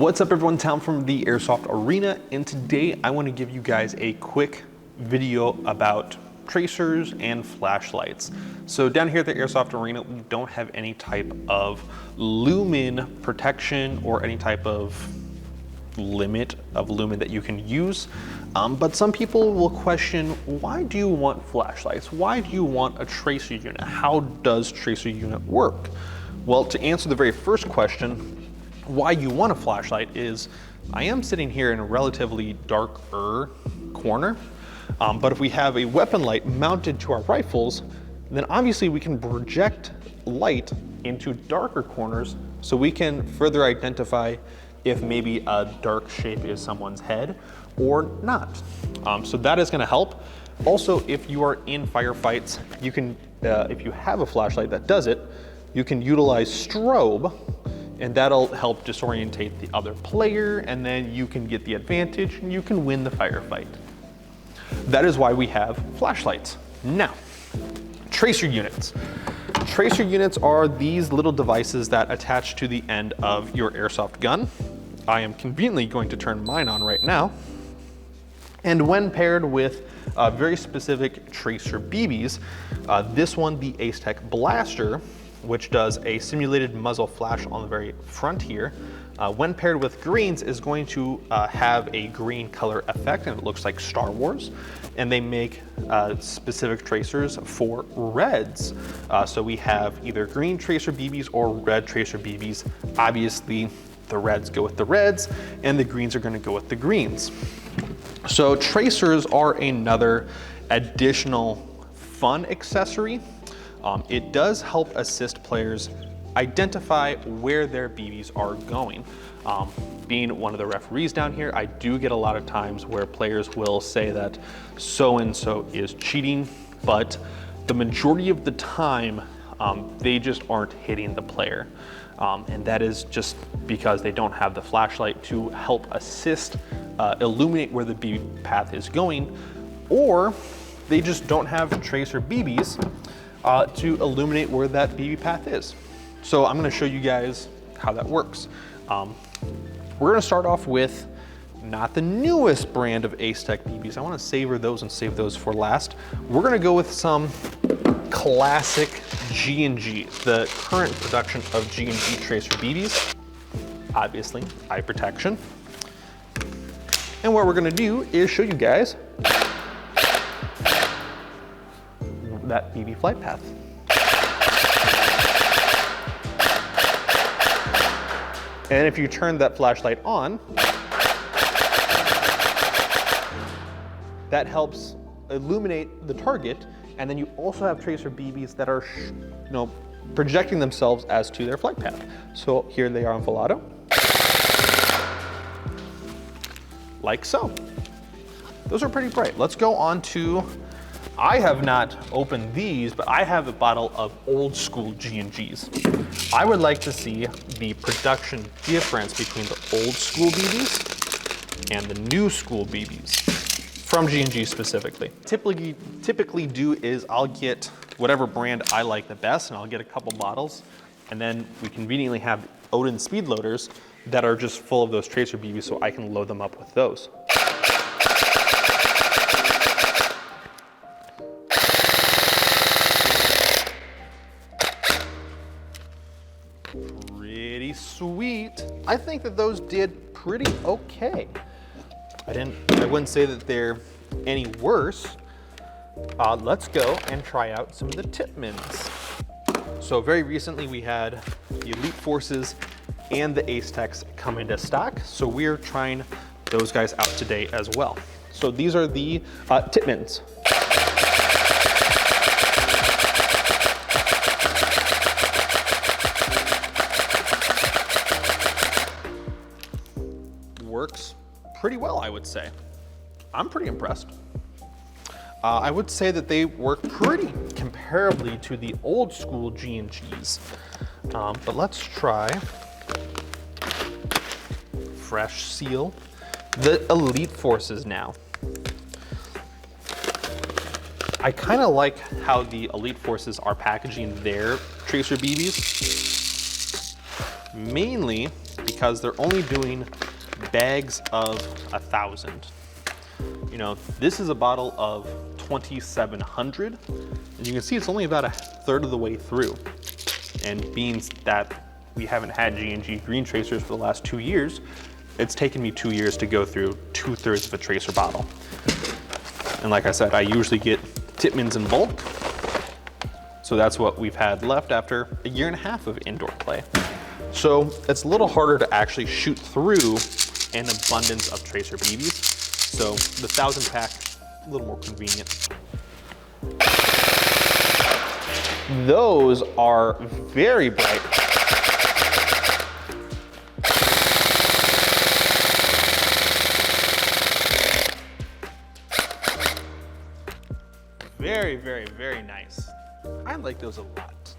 What's up everyone, Talon from the Airsoft Arena, and today I want to give you guys a quick video about tracers and flashlights. So down here at the Airsoft Arena, we don't have any type of lumen protection or any type of limit of lumen that you can use. But some people will question, why do you want flashlights? Why do you want a tracer unit? How does tracer unit work? Well, to answer the very first question, why you want a flashlight is, I am sitting here in a relatively darker corner, but if we have a weapon light mounted to our rifles, then obviously we can project light into darker corners so we can further identify if maybe a dark shape is someone's head or not. So that is gonna help. Also, if you are in firefights, you can, if you have a flashlight that does it, you can utilize strobe, and that'll help disorientate the other player, and then you can get the advantage and you can win the firefight. That is why we have flashlights. Now, tracer units. Tracer units are these little devices that attach to the end of your airsoft gun. I am conveniently going to turn mine on right now. And when paired with very specific tracer BBs, this one, the Airsoft Blaster, which does a simulated muzzle flash on the very front here, when paired with greens is going to have a green color effect, and it looks like Star Wars. And they make specific tracers for reds. So we have either green tracer BBs or red tracer BBs. Obviously, the reds go with the reds, and the greens are gonna go with the greens. So tracers are another additional fun accessory. It does help assist players identify where their BBs are going. Being one of the referees down here, I do get a lot of times where players will say that so-and-so is cheating, but the majority of the time, they just aren't hitting the player. And that is just because they don't have the flashlight to help assist illuminate where the BB path is going, or they just don't have tracer BBs to illuminate where that BB path is. So I'm gonna show you guys how that works. We're gonna start off with not the newest brand of Airsoft BBs. I wanna savor those and save those for last. We're gonna go with some classic G&G, the current production of G&G tracer BBs. Obviously, eye protection. And what we're gonna do is show you guys that BB flight path. And if you turn that flashlight on, that helps illuminate the target, and then you also have tracer BBs that are projecting themselves as to their flight path. So here they are on full auto. Like so. Those are pretty bright. Let's go on to, I have not opened these, but I have a bottle of old school G&Gs. I would like to see the production difference between the old school BBs and the new school BBs from G&G specifically. Typically do is I'll get whatever brand I like the best, and I'll get a couple bottles, and then we conveniently have Odin speed loaders that are just full of those tracer BBs, so I can load them up with those. Pretty sweet. I think that those did pretty okay. I wouldn't say that they're any worse. Let's go and try out some of the Tipmans. So very recently we had the Elite Forces and the Ace Techs come into stock. So we're trying those guys out today as well. So these are the Tipmans. Works pretty well, I would say. I'm pretty impressed. I would say that they work pretty comparably to the old school G&Gs. But let's try Fresh Seal, the Elite Forces now. I kind of like how the Elite Forces are packaging their tracer BBs. Mainly because they're only doing bags of 1,000. You know, this is a bottle of 2,700, and you can see it's only about 1/3 of the way through. And being that we haven't had G&G green tracers for the last 2 years, it's taken me 2 years to go through 2/3 of a tracer bottle. And like I said, I usually get Tippmanns in bulk, so that's what we've had left after 1.5 years of indoor play. So it's a little harder to actually shoot through an abundance of tracer BBs. So the 1,000 pack, a little more convenient. Those are very bright. Very, very, very nice. I like those a lot.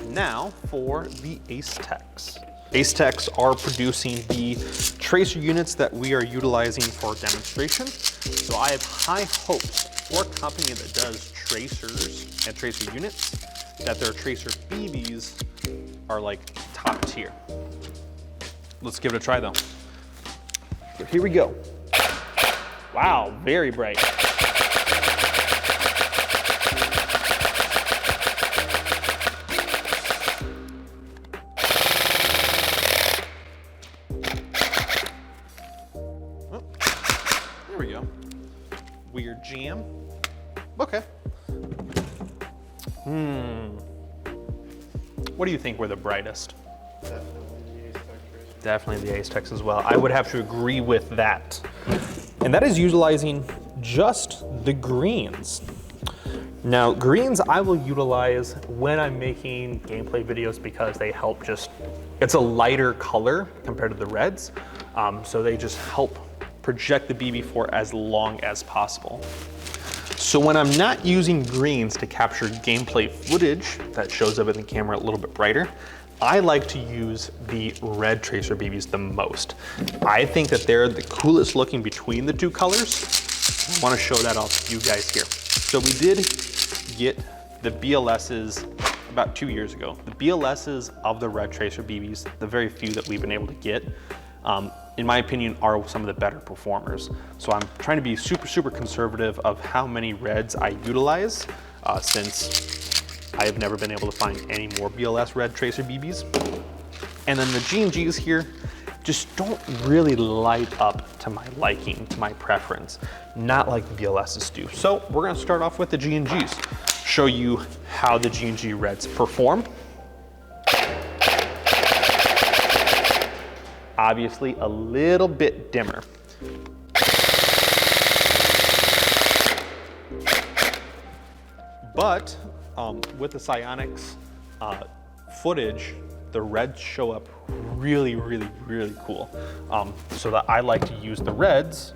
Now for the Ace Techs. Ace Techs are producing the tracer units that we are utilizing for demonstration. So I have high hopes for a company that does tracers and tracer units, that their tracer BBs are like top tier. Let's give it a try though. So here we go. Wow, very bright. Oh, there we go. Weird jam. Okay. What do you think were the brightest? Definitely the Ace Techs as well. I would have to agree with that. And that is utilizing just the greens. Now, greens I will utilize when I'm making gameplay videos because they help it's a lighter color compared to the reds. So they just help project the BB for as long as possible. So when I'm not using greens to capture gameplay footage that shows up in the camera a little bit brighter, I like to use the red tracer BBs the most. I think that they're the coolest looking between the two colors. I want to show that off to you guys here. So we did get the BLSs about 2 years ago. The BLSs of the red tracer BBs, the very few that we've been able to get, in my opinion, are some of the better performers. So I'm trying to be super, super conservative of how many reds I utilize since I have never been able to find any more BLS red tracer BBs. And then the G&Gs here just don't really light up to my liking, to my preference, not like the BLSs do. So we're gonna start off with the G&Gs, show you how the G&G reds perform. Obviously a little bit dimmer. But with the Psionics footage, the reds show up really, really, really cool. So that I like to use the reds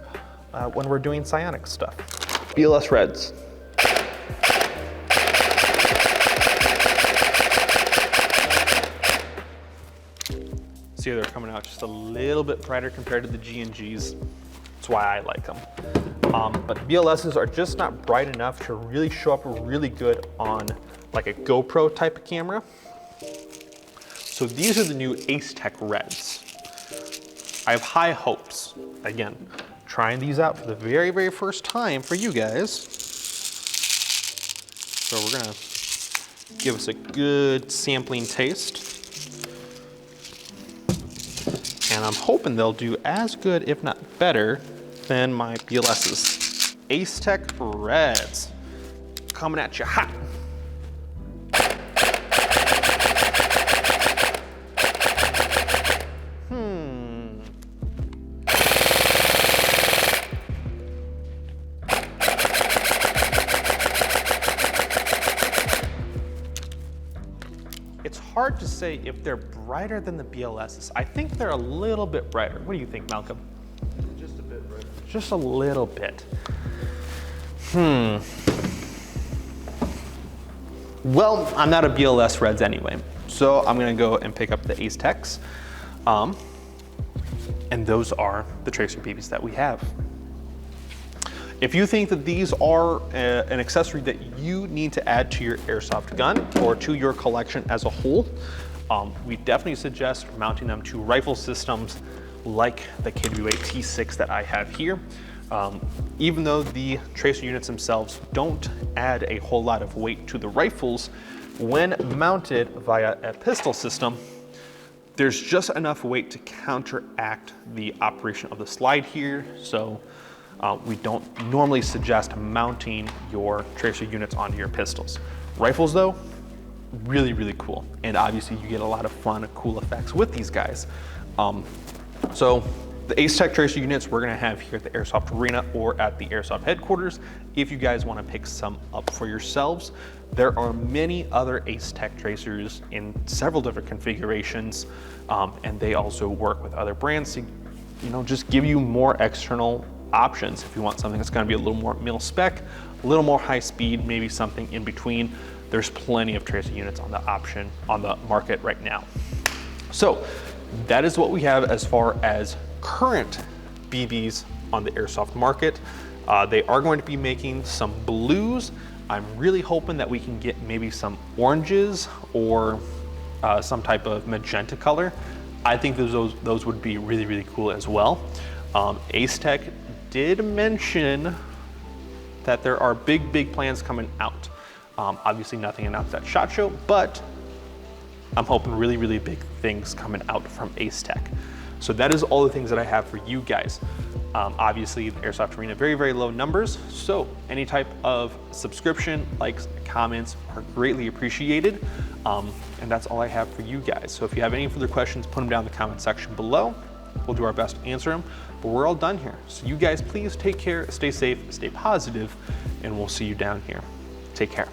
when we're doing Psionics stuff. BLS reds. See, they're coming out just a little bit brighter compared to the G&Gs. That's why I like them. But BLSs are just not bright enough to really show up really good on like a GoPro type of camera. So these are the new Ace Tech Reds. I have high hopes. Again, trying these out for the very, very first time for you guys. So we're gonna give us a good sampling taste. And I'm hoping they'll do as good, if not better, than my BLSs. Ace Tech Reds, coming at you hot. It's hard to say if they're brighter than the BLSs. I think they're a little bit brighter. What do you think, Malcolm? Just a bit brighter. Just a little bit. Well, I'm not a BLS Reds anyway, so I'm gonna go and pick up the Ace Techs. And those are the tracer BBs that we have. If you think that these are an accessory that you need to add to your airsoft gun or to your collection as a whole, We definitely suggest mounting them to rifle systems like the KWA T6 that I have here. Even though the tracer units themselves don't add a whole lot of weight to the rifles, when mounted via a pistol system, there's just enough weight to counteract the operation of the slide here. So we don't normally suggest mounting your tracer units onto your pistols. Rifles though, really, really cool. And obviously you get a lot of fun and cool effects with these guys. So the Ace Tech tracer units we're gonna have here at the Airsoft Arena or at the Airsoft headquarters. If you guys wanna pick some up for yourselves, there are many other Ace Tech tracers in several different configurations, and they also work with other brands to, just give you more external options. If you want something that's gonna be a little more mil spec, a little more high speed, maybe something in between, there's plenty of tracer units on the market right now. So that is what we have as far as current BBs on the airsoft market. They are going to be making some blues. I'm really hoping that we can get maybe some oranges or some type of magenta color. I think those would be really, really cool as well. Ace Tech did mention that there are big plans coming out. Obviously nothing announced at SHOT Show, but I'm hoping really, really big things coming out from Ace Tech. So that is all the things that I have for you guys. Obviously the Airsoft Arena, very, very low numbers. So any type of subscription, likes, comments are greatly appreciated. And that's all I have for you guys. So if you have any further questions, put them down in the comment section below. We'll do our best to answer them, but we're all done here. So you guys please take care, stay safe, stay positive, and we'll see you down here. Take care.